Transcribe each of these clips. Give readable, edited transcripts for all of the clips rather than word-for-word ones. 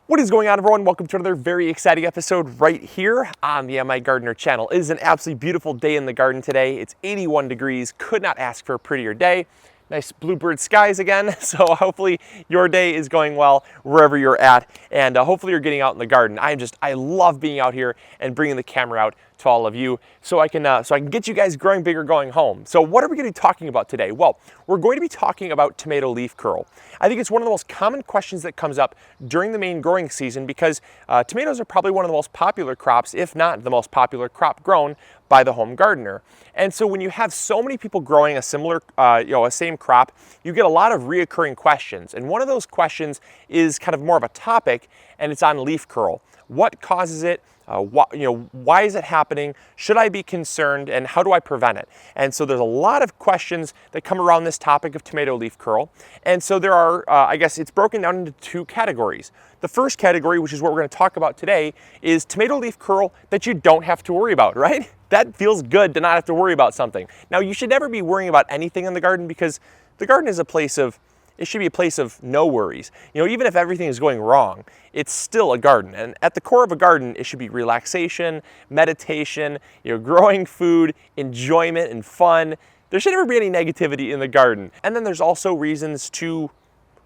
What is going on, everyone? Welcome to another very exciting episode right here on the MIgardener channel. It is an absolutely beautiful day in the garden today. It's 81 degrees, could not ask for a prettier day. Nice bluebird skies again, so hopefully your day is going well wherever you're at, and hopefully you're getting out in the garden. I love being out here and bringing the camera out to all of you so I can get you guys growing bigger going home. So what are we going to be talking about today? Well, we're going to be talking about tomato leaf curl. I think it's one of the most common questions that comes up during the main growing season because tomatoes are probably one of the most popular crops, if not the most popular crop grown by the home gardener. And so when you have so many people growing a similar, a same crop, you get a lot of reoccurring questions. And one of those questions is kind of more of a topic, and it's on leaf curl. What causes it? Why is it happening? Should I be concerned, and how do I prevent it? And so there's a lot of questions that come around this topic of tomato leaf curl. And so there are, I guess it's broken down into two categories. The first category, which is what we're going to talk about today, is tomato leaf curl that you don't have to worry about, right? That feels good to not have to worry about something. Now, you should never be worrying about anything in the garden because the garden is it should be a place of no worries. Even if everything is going wrong, it's still a garden. And at the core of a garden, it should be relaxation, meditation, growing food, enjoyment, and fun. There should never be any negativity in the garden. And then there's also reasons to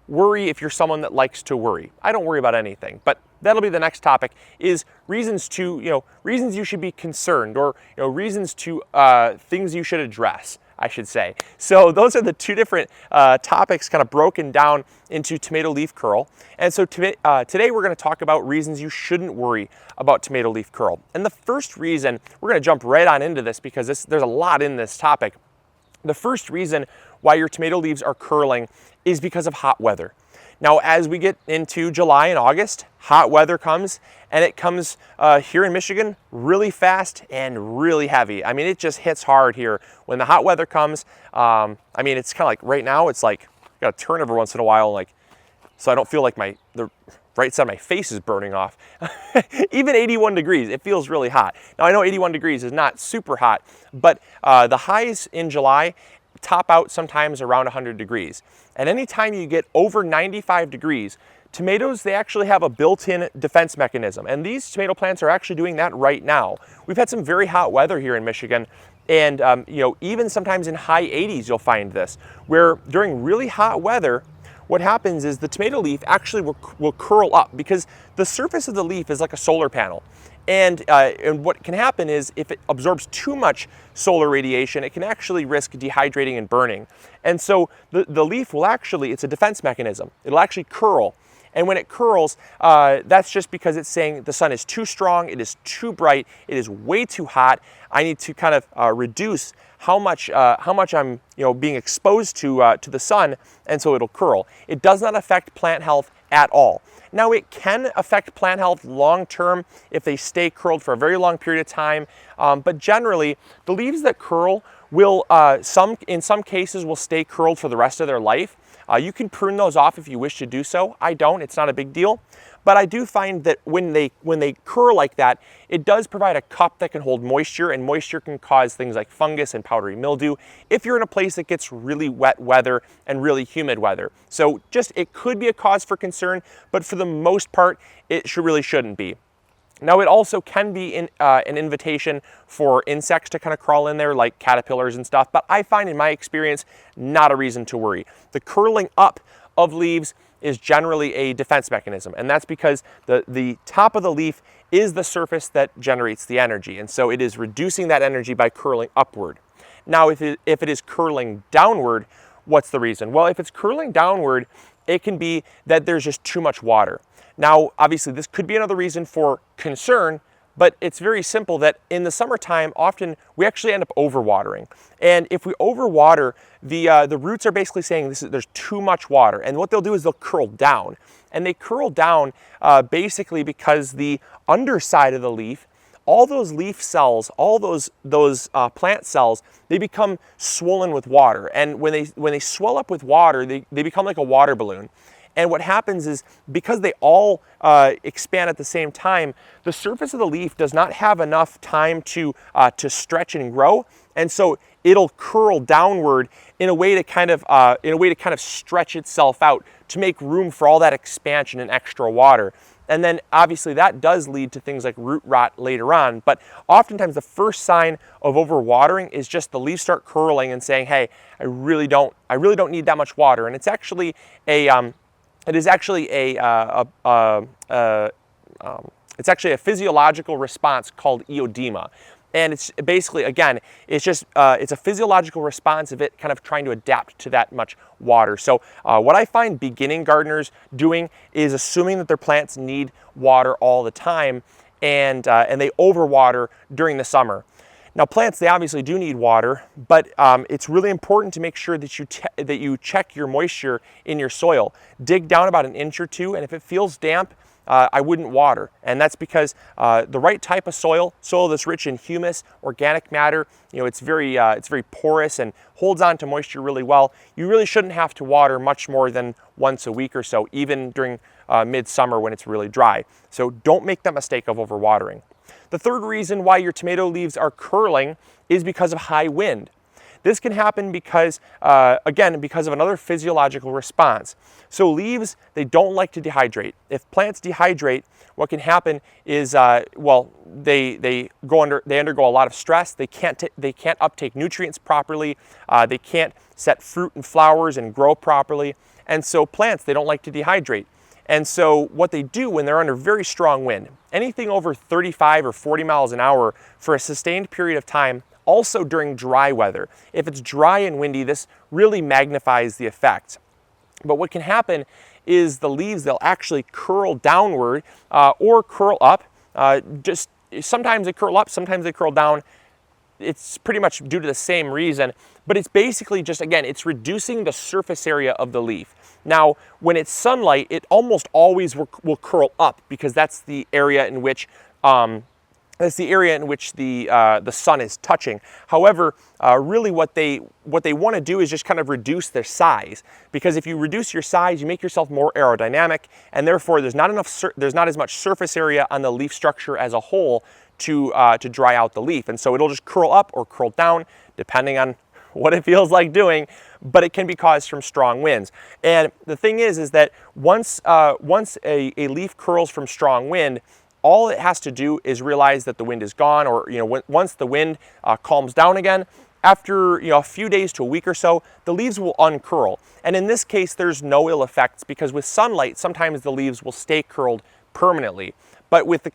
worry if you're someone that likes to worry. I don't worry about anything, but that'll be the next topic, is reasons you should be concerned, or reasons to things you should address, I should say. So those are the two different topics kind of broken down into tomato leaf curl. And so today we're going to talk about reasons you shouldn't worry about tomato leaf curl. And the first reason, we're going to jump right on into this because there's a lot in this topic. The first reason why your tomato leaves are curling is because of hot weather. Now, as we get into July and August, hot weather comes, and it comes here in Michigan really fast and really heavy. I mean, it just hits hard here when the hot weather comes. It's kind of like right now, it's like I got to turn every once in a while, so I don't feel like the right side of my face is burning off. Even 81 degrees, it feels really hot. Now, I know 81 degrees is not super hot, but the highs in July top out sometimes around 100 degrees. And anytime you get over 95 degrees, tomatoes, they actually have a built-in defense mechanism. And these tomato plants are actually doing that right now. We've had some very hot weather here in Michigan. And even sometimes in high 80s, you'll find this, where during really hot weather, what happens is the tomato leaf actually will curl up because the surface of the leaf is like a solar panel. And what can happen is if it absorbs too much solar radiation, it can actually risk dehydrating and burning. And so the leaf will it's a defense mechanism. It'll actually curl. And when it curls, that's just because it's saying the sun is too strong, it is too bright, it is way too hot. I need to kind of reduce how much I'm being exposed to the sun, and so it'll curl. It does not affect plant health at all. Now, it can affect plant health long term if they stay curled for a very long period of time, but generally, the leaves that curl will, in some cases, will stay curled for the rest of their life. You can prune those off if you wish to do so. I don't, it's not a big deal. But I do find that when they curl like that, it does provide a cup that can hold moisture, and moisture can cause things like fungus and powdery mildew if you're in a place that gets really wet weather and really humid weather. So it could be a cause for concern, but for the most part, it really shouldn't be. Now, it also can be an invitation for insects to kind of crawl in there, like caterpillars and stuff, but I find in my experience, not a reason to worry. The curling up of leaves is generally a defense mechanism, and that's because the top of the leaf is the surface that generates the energy, and so it is reducing that energy by curling upward. Now, if it is curling downward, what's the reason? Well, if it's curling downward, it can be that there's just too much water. Now, obviously, this could be another reason for concern, but it's very simple that in the summertime, often we actually end up overwatering. And if we overwater, the roots are basically saying there's too much water. And what they'll do is they'll curl down. And they curl down basically because the underside of the leaf, all those leaf cells, all those plant cells, they become swollen with water. And when they swell up with water, they become like a water balloon. And what happens is because they all expand at the same time, the surface of the leaf does not have enough time to stretch and grow, and so it'll curl downward in a way to kind of stretch itself out to make room for all that expansion and extra water. And then obviously that does lead to things like root rot later on. But oftentimes the first sign of overwatering is just the leaves start curling and saying, hey, I really don't need that much water. And it's actually it's actually a physiological response called Eodema. And it's basically, again, it's just, it's a physiological response of it kind of trying to adapt to that much water. So what I find beginning gardeners doing is assuming that their plants need water all the time, and they overwater during the summer. Now plants, they obviously do need water, but it's really important to make sure that you check your moisture in your soil. Dig down about an inch or two, and if it feels damp, I wouldn't water. And that's because the right type of soil that's rich in humus, organic matter, it's very porous and holds on to moisture really well. You really shouldn't have to water much more than once a week or so, even during midsummer when it's really dry. So don't make that mistake of overwatering. The third reason why your tomato leaves are curling is because of high wind. This can happen because, again, because of another physiological response. So leaves, they don't like to dehydrate. If plants dehydrate, what can happen is, they undergo a lot of stress. They can't uptake nutrients properly. They can't set fruit and flowers and grow properly. And so plants, they don't like to dehydrate. And so what they do when they're under very strong wind, anything over 35 or 40 miles an hour for a sustained period of time, also during dry weather. If it's dry and windy, this really magnifies the effect. But what can happen is the leaves, they'll actually curl downward or curl up. Just sometimes they curl up, sometimes they curl down. It's pretty much due to the same reason, but it's basically just, again, it's reducing the surface area of the leaf. Now, when it's sunlight, it almost always will curl up because that's the area in which the sun is touching. However, really what they want to do is just kind of reduce their size, because if you reduce your size, you make yourself more aerodynamic, and therefore there's not as much surface area on the leaf structure as a whole to dry out the leaf, and so it'll just curl up or curl down depending on what it feels like doing, but it can be caused from strong winds. And the thing is that once a leaf curls from strong wind, all it has to do is realize that the wind is gone, or once the wind calms down again, after a few days to a week or so, the leaves will uncurl. And in this case, there's no ill effects, because with sunlight, sometimes the leaves will stay curled permanently. But with the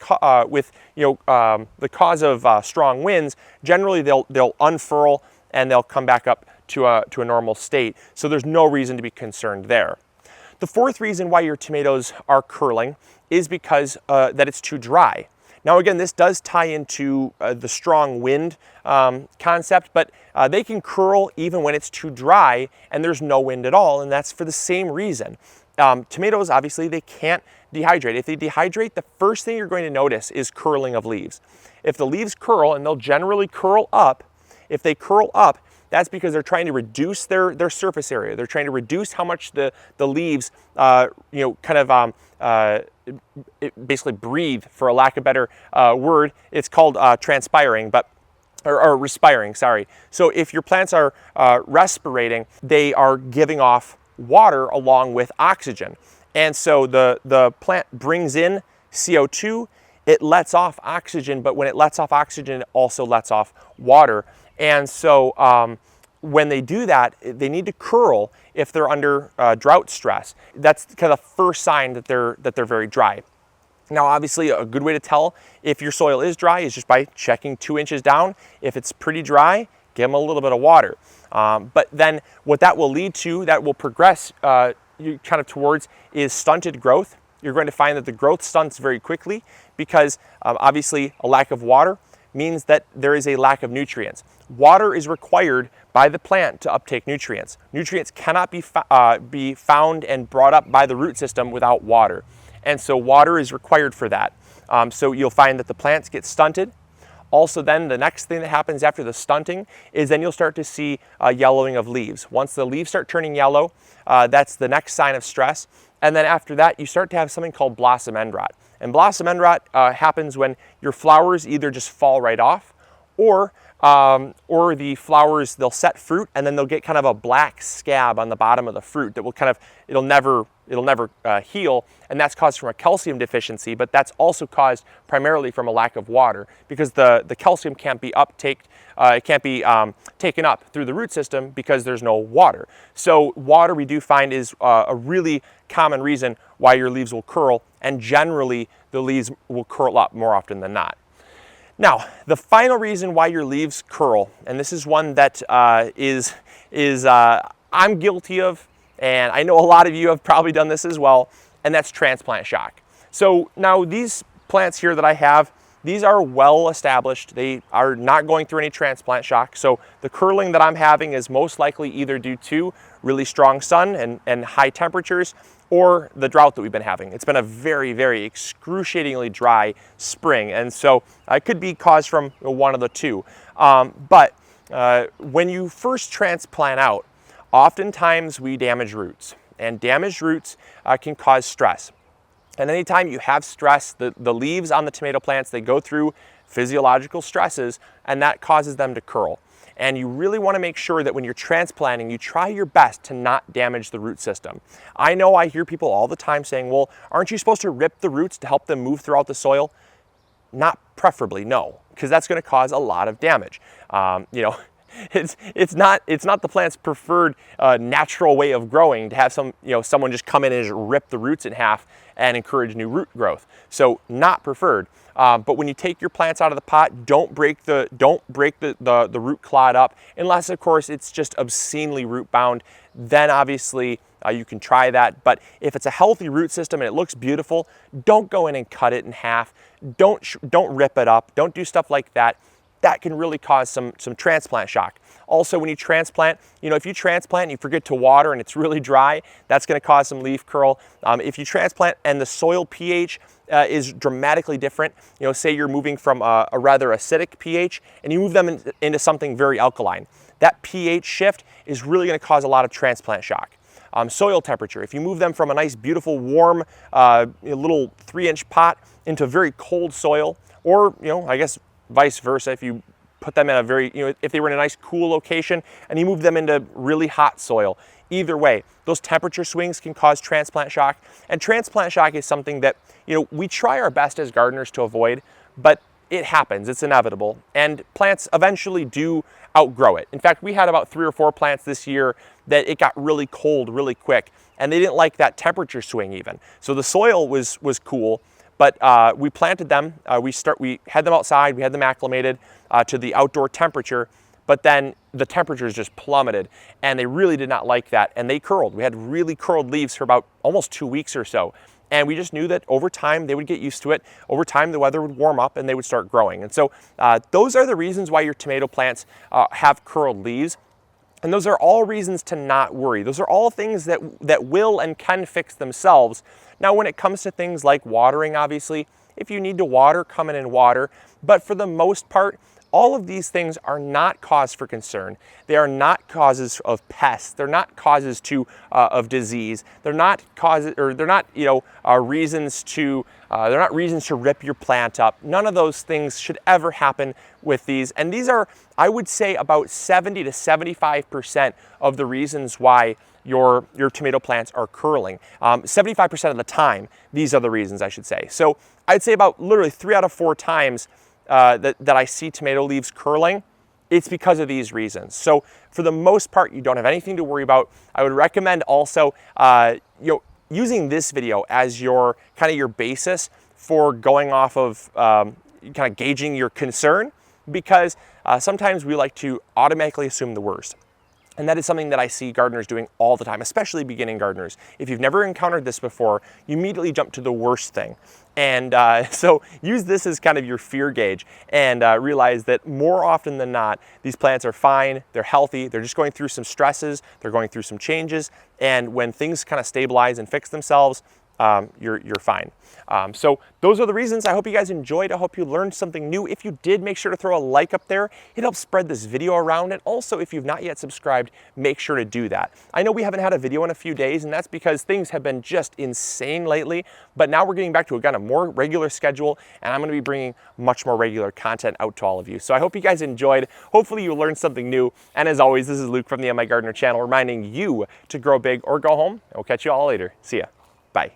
cause of strong winds, generally they'll unfurl and they'll come back up to a normal state. So there's no reason to be concerned there. The fourth reason why your tomatoes are curling is because that it's too dry. Now again, this does tie into the strong wind concept, but they can curl even when it's too dry and there's no wind at all, and that's for the same reason. Tomatoes, obviously, they can't dehydrate. If they dehydrate, the first thing you're going to notice is curling of leaves. If the leaves curl, and they'll generally curl up, if they curl up, that's because they're trying to reduce their surface area. They're trying to reduce how much the leaves, basically breathe, for a lack of a better word. It's called transpiring, or respiring, sorry. So if your plants are respirating, they are giving off water along with oxygen. And so the plant brings in CO2, it lets off oxygen, but when it lets off oxygen, it also lets off water. And so when they do that, they need to curl if they're under drought stress. That's kind of the first sign that they're very dry. Now, obviously, a good way to tell if your soil is dry is just by checking 2 inches down. If it's pretty dry, give them a little bit of water. But then what that will lead to, that will progress towards, is stunted growth. You're going to find that the growth stunts very quickly because obviously a lack of water means that there is a lack of nutrients. Water is required by the plant to uptake nutrients. Nutrients cannot be found and brought up by the root system without water. And so water is required for that. So you'll find that the plants get stunted. Also then, the next thing that happens after the stunting is then you'll start to see yellowing of leaves. Once the leaves start turning yellow, that's the next sign of stress. And then after that, you start to have something called blossom end rot. And blossom end rot happens when your flowers either just fall right off, or the flowers, they'll set fruit and then they'll get kind of a black scab on the bottom of the fruit that will it'll never it'll never heal, and that's caused from a calcium deficiency, but that's also caused primarily from a lack of water, because the calcium can't be taken up through the root system because there's no water. So water, we do find, is a really common reason why your leaves will curl, and generally the leaves will curl up more often than not. Now, the final reason why your leaves curl, and this is one that I'm guilty of, and I know a lot of you have probably done this as well, and that's transplant shock. So now these plants here that I have, these are well established. They are not going through any transplant shock. So the curling that I'm having is most likely either due to really strong sun and high temperatures, or the drought that we've been having. It's been a very, very excruciatingly dry spring, and so it could be caused from one of the two. But when you first transplant out, oftentimes we damage roots, and damaged roots can cause stress. And anytime you have stress, the leaves on the tomato plants, they go through physiological stresses, and that causes them to curl. And you really want to make sure that when you're transplanting, you try your best to not damage the root system. I know I hear people all the time saying, well, aren't you supposed to rip the roots to help them move throughout the soil? Not preferably, no, because that's going to cause a lot of damage. It's not the plant's preferred natural way of growing to have someone just come in and just rip the roots in half and encourage new root growth. So not preferred. But when you take your plants out of the pot, don't break the root clod up, unless of course it's just obscenely root bound. Then obviously you can try that. But if it's a healthy root system and it looks beautiful, don't go in and cut it in half. Don't rip it up. Don't do stuff like that. That can really cause some transplant shock. Also, when you transplant, if you transplant and you forget to water and it's really dry, that's going to cause some leaf curl. If you transplant and the soil pH is dramatically different, say you're moving from a rather acidic pH and you move them into something very alkaline, that pH shift is really going to cause a lot of transplant shock. Soil temperature, if you move them from a nice, beautiful, warm, little 3-inch pot into very cold soil, or, I guess vice versa, if you put them in a very, if they were in a nice cool location and you move them into really hot soil. Either way, those temperature swings can cause transplant shock. And transplant shock is something that, we try our best as gardeners to avoid, but it happens, it's inevitable. And plants eventually do outgrow it. In fact, we had about 3 or 4 plants this year that it got really cold really quick, and they didn't like that temperature swing even. So the soil was cool, but we planted them, we had them outside, we had them acclimated to the outdoor temperature, but then the temperatures just plummeted, and they really did not like that, and they curled. We had really curled leaves for about almost 2 weeks or so, and we just knew that over time they would get used to it. Over time the weather would warm up and they would start growing. And so those are the reasons why your tomato plants have curled leaves. And those are all reasons to not worry. Those are all things that will and can fix themselves. Now, when it comes to things like watering, obviously, if you need to water, come in and water. But for the most part, all of these things are not cause for concern. They are not causes of pests. They're not causes of disease. They're not causes, or they're not reasons to rip your plant up. None of those things should ever happen with these. And these are, I would say, about 70 to 75% of the reasons why your tomato plants are curling. 75% of the time, these are the reasons, I should say. So I'd say about literally 3 out of 4 times that I see tomato leaves curling, it's because of these reasons. So for the most part, you don't have anything to worry about. I would recommend also using this video as your basis for going off of kind of gauging your concern, because sometimes we like to automatically assume the worst. And that is something that I see gardeners doing all the time, especially beginning gardeners. If you've never encountered this before, you immediately jump to the worst thing. And so use this as kind of your fear gauge, and realize that more often than not, these plants are fine, they're healthy, they're just going through some stresses, they're going through some changes, and when things kind of stabilize and fix themselves, you're fine. So those are the reasons. I hope you guys enjoyed. I hope you learned something new. If you did, make sure to throw a like up there. It helps spread this video around. And also, if you've not yet subscribed, make sure to do that. I know we haven't had a video in a few days, and that's because things have been just insane lately, but now we're getting back to a kind of more regular schedule, and I'm going to be bringing much more regular content out to all of you. So I hope you guys enjoyed. Hopefully you learned something new. And as always, this is Luke from the MIgardener channel, reminding you to grow big or go home. I'll catch you all later. See ya. Bye.